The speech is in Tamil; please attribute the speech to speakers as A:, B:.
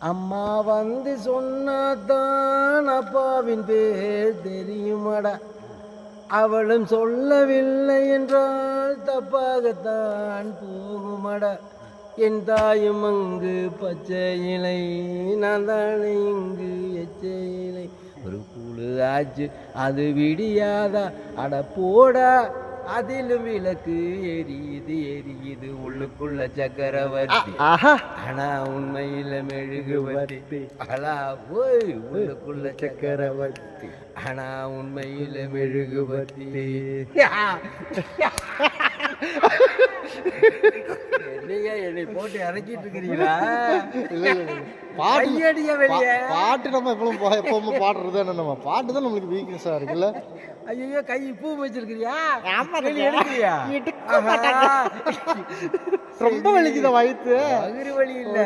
A: அம்மா வந்து சொன்னாதான் அப்பாவின் பேர் தெரியுமாடா. அவளும் சொல்லவில்லை என்றால் தப்பாகத்தான் போகுமாடா. என் தாயும் அங்கு பச்சை இலை, நான் தானே இங்கு எச்சை இலை. ஒரு புழு ஆச்சு அது விடியாதா, அட போடா அதிலும் விளக்கு எரியுது எரியுது உள்ளுக்குள்ள சக்கரவர்த்தி. ஆனா உண்மையில மெழுகுவர்த்தி. அலா ஓய் உள்ளுக்குள்ள சக்கரவர்த்தி, ஆனா உண்மையில மெழுகுவர்த்தி. நீங்க என்னை போட்டு இறக்கிட்டு இருக்கிறீங்களா?
B: பாட்டு நம்ம எப்பவுமே பாடுறது என்ன, நம்ம பாட்டு தான் நம்மளுக்கு வீக்னஸா இருக்குல்ல.
A: ஐயோ கை பூ வச்சிருக்கிறியா?
B: ரொம்ப வலிக்குத வயிற்று.
A: வயிறு வலி இல்ல,